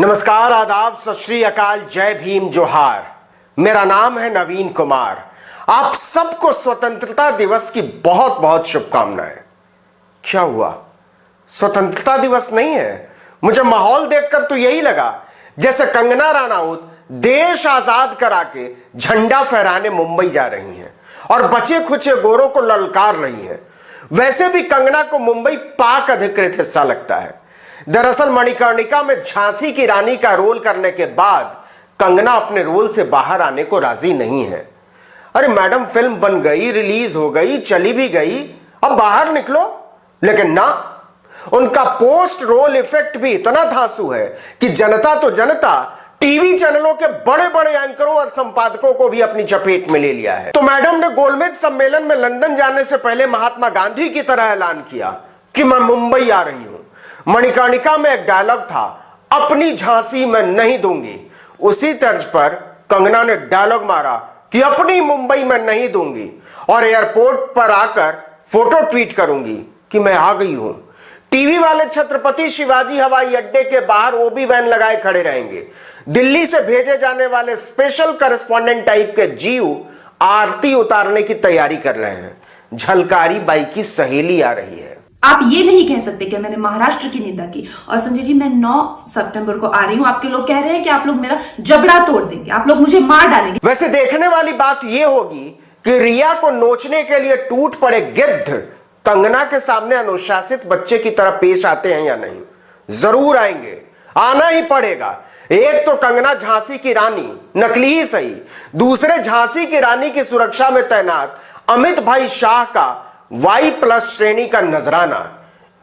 नमस्कार, आदाब, सत श्री अकाल, जय भीम, जोहार। मेरा नाम है नवीन कुमार। आप सबको स्वतंत्रता दिवस की बहुत बहुत शुभकामनाएं। क्या हुआ, स्वतंत्रता दिवस नहीं है? मुझे माहौल देखकर तो यही लगा जैसे कंगना रनौत देश आजाद करा के झंडा फहराने मुंबई जा रही हैं और बचे खुचे गोरों को ललकार रही हैं। वैसे भी कंगना को मुंबई पाक अधिकृत हिस्सा लगता है। दरअसल मणिकर्णिका में झांसी की रानी का रोल करने के बाद कंगना अपने रोल से बाहर आने को राजी नहीं है। अरे मैडम, फिल्म बन गई, रिलीज हो गई, चली भी गई, अब बाहर निकलो। लेकिन ना, उनका पोस्ट रोल इफेक्ट भी इतना धांसू है कि जनता तो जनता, टीवी चैनलों के बड़े बड़े एंकरों और संपादकों को भी अपनी चपेट में ले लिया है। तो मैडम ने गोलमेज सम्मेलन में लंदन जाने से पहले महात्मा गांधी की तरह ऐलान किया कि मैं मुंबई आ रही हूं। मणिकर्णिका में एक डायलॉग था, अपनी झांसी मैं नहीं दूंगी। उसी तर्ज पर कंगना ने डायलॉग मारा कि अपनी मुंबई में नहीं दूंगी और एयरपोर्ट पर आकर फोटो ट्वीट करूंगी कि मैं आ गई हूं। टीवी वाले छत्रपति शिवाजी हवाई अड्डे के बाहर ओबी वैन लगाए खड़े रहेंगे। दिल्ली से भेजे जाने वाले स्पेशल करेस्पॉन्डेंट टाइप के जीव आरती उतारने की तैयारी कर रहे हैं। झलकारी बाई की सहेली आ रही है। आप ये नहीं कह सकते कि मैंने महाराष्ट्र की निंदा की। और संजय जी, मैं 9 सितंबर को आ रही हूं। आपके लोग कह रहे हैं कि आप लोग मेरा जबड़ा तोड़ देंगे, आप लोग मुझे मार डालेंगे। वैसे देखने वाली बात यह होगी कि रिया को नोचने के लिए टूट पड़े गिद्ध कंगना के सामने अनुशासित बच्चे की तरह पेश आते हैं या नहीं। जरूर आएंगे, आना ही पड़ेगा। एक तो कंगना झांसी की रानी, नकली ही सही। दूसरे, झांसी की रानी की सुरक्षा में तैनात अमित भाई शाह का Y+ श्रेणी का नजराना।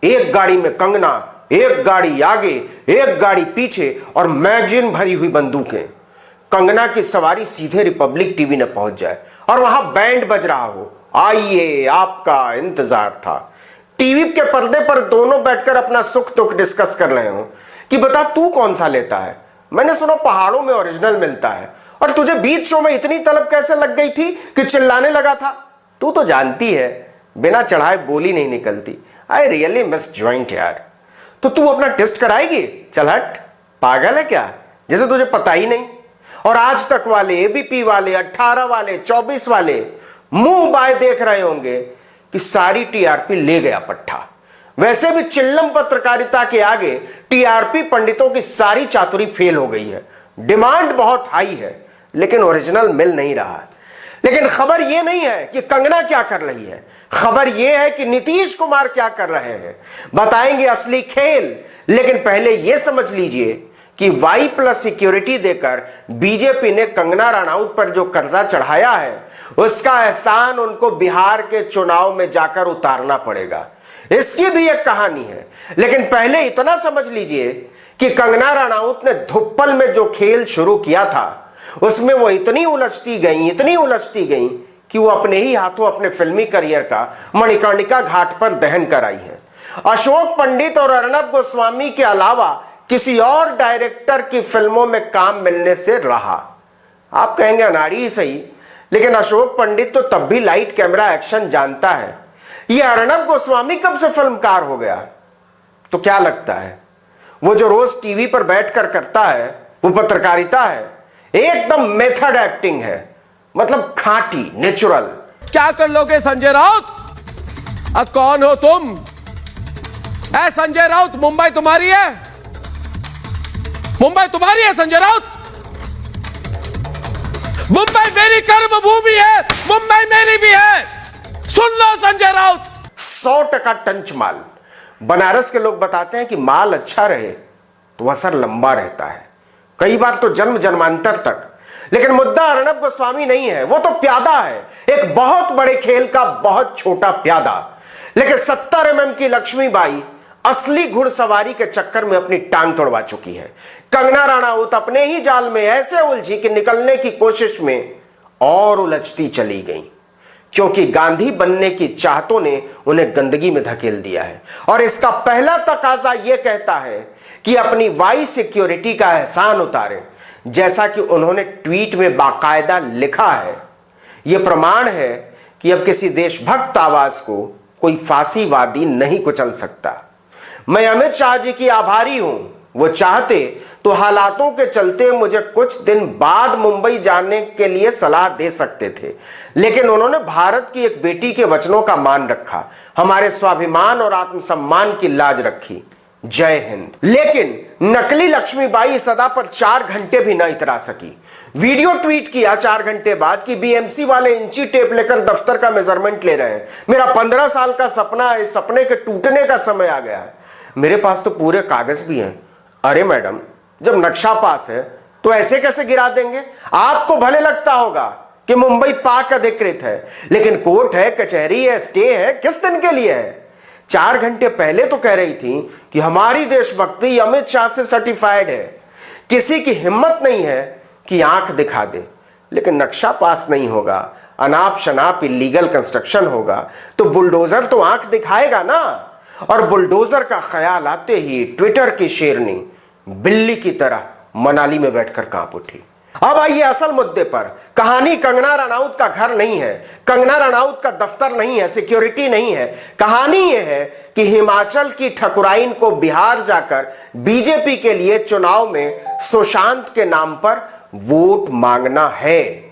एक गाड़ी में कंगना, एक गाड़ी आगे, एक गाड़ी पीछे और मैगजीन भरी हुई बंदूकें। कंगना की सवारी सीधे रिपब्लिक टीवी ने पहुंच जाए और वहां बैंड बज रहा हो, आइए आपका इंतजार था। टीवी के पर्दे पर दोनों बैठकर अपना सुख दुख डिस्कस कर रहे हो कि बता तू कौन सा लेता है, मैंने सुना पहाड़ों में ओरिजिनल मिलता है, और तुझे बीच शो में इतनी तलब कैसे लग गई थी कि चिल्लाने लगा था। तू तो जानती है बिना चढ़ाए बोली नहीं निकलती। आई रियली मिस जॉइंट यार। तो तू अपना टेस्ट कराएगी? चल हट, पागल है क्या, जैसे तुझे पता ही नहीं। और आज तक वाले, एबीपी वाले, 18 वाले, 24 वाले मुंह बाय देख रहे होंगे कि सारी टीआरपी ले गया पट्टा। वैसे भी चिल्लम पत्रकारिता के आगे टीआरपी पंडितों की सारी चातुरी फेल हो गई है। डिमांड बहुत हाई है लेकिन ओरिजिनल मिल नहीं रहा। लेकिन खबर यह नहीं है कि कंगना क्या कर रही है, खबर यह है कि नीतीश कुमार क्या कर रहे हैं। बताएंगे असली खेल। लेकिन पहले यह समझ लीजिए कि Y+ सिक्योरिटी देकर बीजेपी ने कंगना रनौत पर जो कर्जा चढ़ाया है उसका एहसान उनको बिहार के चुनाव में जाकर उतारना पड़ेगा। इसकी भी एक कहानी है। लेकिन पहले इतना समझ लीजिए कि कंगना रनौत ने धुप्पल में जो खेल शुरू किया था उसमें वो इतनी उलझती गई कि वो अपने ही हाथों अपने फिल्मी करियर का मणिकर्णिका घाट पर दहन कर आई है। अशोक पंडित और अर्णब गोस्वामी के अलावा किसी और डायरेक्टर की फिल्मों में काम मिलने से रहा। आप कहेंगे अनाड़ी ही सही, लेकिन अशोक पंडित तो तब भी लाइट कैमरा एक्शन जानता है। ये अर्णब गोस्वामी कब से फिल्मकार हो गया? तो क्या लगता है वो जो रोज टीवी पर बैठकर करता है वो पत्रकारिता है? एकदम मेथड एक्टिंग है, मतलब खांटी, नेचुरल। क्या कर लोगे संजय राउत? कौन हो तुम? संजय राउत, मुंबई तुम्हारी है? मुंबई तुम्हारी है संजय राउत? मुंबई मेरी कर्म भूमि है, मुंबई मेरी भी है। सुन लो संजय राउत, 100% टंच माल। बनारस के लोग बताते हैं कि माल अच्छा रहे तो असर लंबा रहता है, कई बार तो जन्म जन्मांतर तक। लेकिन मुद्दा अर्णब गोस्वामी नहीं है, वो तो प्यादा है, एक बहुत बड़े खेल का बहुत छोटा प्यादा। लेकिन 70 mm की लक्ष्मीबाई असली घुड़सवारी के चक्कर में अपनी टांग तोड़वा चुकी है। कंगना रनौत अपने ही जाल में ऐसे उलझी कि निकलने की कोशिश में और उलझती चली गई, क्योंकि गांधी बनने की चाहतों ने उन्हें गंदगी में धकेल दिया है। और इसका पहला तकाजा यह कहता है कि अपनी Y सिक्योरिटी का एहसान उतारें, जैसा कि उन्होंने ट्वीट में बाकायदा लिखा है। यह प्रमाण है कि अब किसी देशभक्त आवाज को कोई फांसीवादी नहीं कुचल सकता। मैं अमित शाह जी की आभारी हूं वो चाहते तो हालातों के चलते मुझे कुछ दिन बाद मुंबई जाने के लिए सलाह दे सकते थे, लेकिन उन्होंने भारत की एक बेटी के वचनों का मान रखा, हमारे स्वाभिमान और आत्मसम्मान की लाज रखी। जय हिंद। लेकिन नकली लक्ष्मीबाई इस अदा पर 4 घंटे भी न इतरा सकी। वीडियो ट्वीट किया 4 घंटे बाद कि बीएमसी वाले इंची टेप लेकर दफ्तर का मेजरमेंट ले रहे हैं। मेरा 15 साल का सपना है, इस सपने के टूटने का समय आ गया है। मेरे पास तो पूरे कागज भी हैं। अरे मैडम, जब नक्शा पास है तो ऐसे कैसे गिरा देंगे? आपको भले लगता होगा कि मुंबई पाक अधिकृत है, लेकिन कोर्ट है, कचहरी है, स्टे है, किस दिन के लिए है? 4 घंटे पहले तो कह रही थी कि हमारी देशभक्ति अमित शाह से सर्टिफाइड है। किसी की हिम्मत नहीं है कि आंख दिखा दे, लेकिन नक्शा पास नहीं होगा, अनाप शनाप इलीगल कंस्ट्रक्शन होगा तो बुलडोजर तो आंख दिखाएगा ना। और बुलडोजर का ख्याल आते ही ट्विटर की शेरनी बिल्ली की तरह मनाली में बैठकर कांप उठी। अब आइए असल मुद्दे पर। कहानी कंगना रनौत का घर नहीं है, कंगना रनौत का दफ्तर नहीं है, सिक्योरिटी नहीं है। कहानी यह है कि हिमाचल की ठकुराइन को बिहार जाकर बीजेपी के लिए चुनाव में सुशांत के नाम पर वोट मांगना है,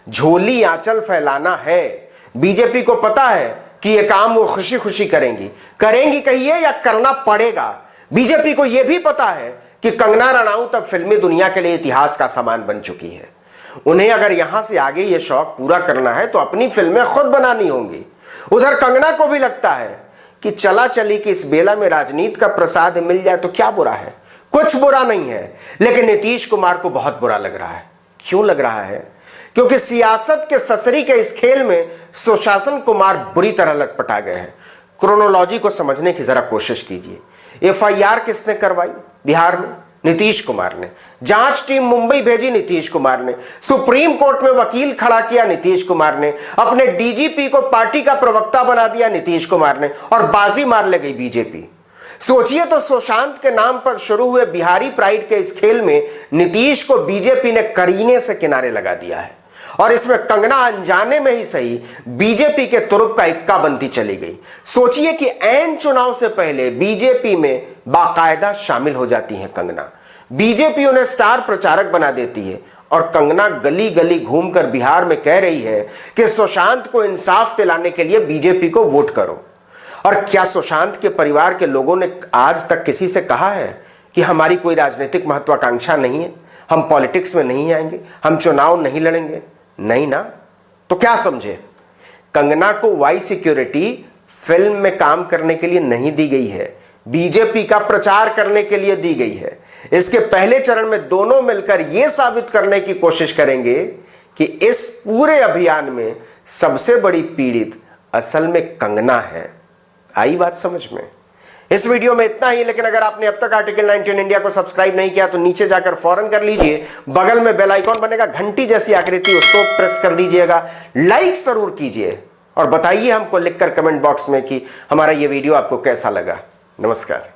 झोली आंचल फैलाना है। बीजेपी को पता है कि यह काम वो खुशी खुशी करेंगी कहिए या करना पड़ेगा। बीजेपी को यह भी पता है कि कंगना रनौत अब फिल्मी दुनिया के लिए इतिहास का सामान बन चुकी है। उन्हें अगर यहां से आगे यह शौक पूरा करना है तो अपनी फिल्में खुद बनानी होंगी। उधर कंगना को भी लगता है कि चला चली कि इस बेला में राजनीति का प्रसाद मिल जाए तो क्या बुरा है, कुछ बुरा नहीं है। लेकिन नीतीश कुमार को बहुत बुरा लग रहा है। क्यों लग रहा है? क्योंकि सियासत के ससरी के इस खेल में सुशासन कुमार बुरी तरह लटपटा गए हैं। क्रोनोलॉजी को समझने की जरा कोशिश कीजिए। एफआईआर किसने करवाई? बिहार में नीतीश कुमार ने। जांच टीम मुंबई भेजी नीतीश कुमार ने। सुप्रीम कोर्ट में वकील खड़ा किया नीतीश कुमार ने। अपने डीजीपी को पार्टी का प्रवक्ता बना दिया नीतीश कुमार ने, और बाजी मार ले गई बीजेपी। सोचिए तो, सुशांत के नाम पर शुरू हुए बिहारी प्राइड के इस खेल में नीतीश को बीजेपी ने करीने से किनारे लगा दिया है, और इसमें कंगना अनजाने में ही सही बीजेपी के तुरुप का इक्का बनती चली गई। सोचिए कि ऐन चुनाव से पहले बीजेपी में बाकायदा शामिल हो जाती हैं कंगना। बीजेपी उन्हें स्टार प्रचारक बना देती है, और कंगना गली गली घूमकर बिहार में कह रही है कि सुशांत को इंसाफ दिलाने के लिए बीजेपी को वोट करो। और क्या सुशांत के परिवार के लोगों ने आज तक किसी से कहा है कि हमारी कोई राजनीतिक महत्वाकांक्षा नहीं है, हम पॉलिटिक्स में नहीं आएंगे, हम चुनाव नहीं लड़ेंगे? नहीं ना। तो क्या समझे? कंगना को वाई सिक्योरिटी फिल्म में काम करने के लिए नहीं दी गई है, बीजेपी का प्रचार करने के लिए दी गई है। इसके पहले चरण में दोनों मिलकर यह साबित करने की कोशिश करेंगे कि इस पूरे अभियान में सबसे बड़ी पीड़ित असल में कंगना है। आई बात समझ में? इस वीडियो में इतना ही, लेकिन अगर आपने अब तक आर्टिकल 19 इंडिया को सब्सक्राइब नहीं किया तो नीचे जाकर फौरन कर लीजिए। बगल में बेल आइकॉन बनेगा, घंटी जैसी आकृति, उसको प्रेस कर दीजिएगा। लाइक जरूर कीजिए और बताइए हमको लिखकर कमेंट बॉक्स में कि हमारा ये वीडियो आपको कैसा लगा। नमस्कार।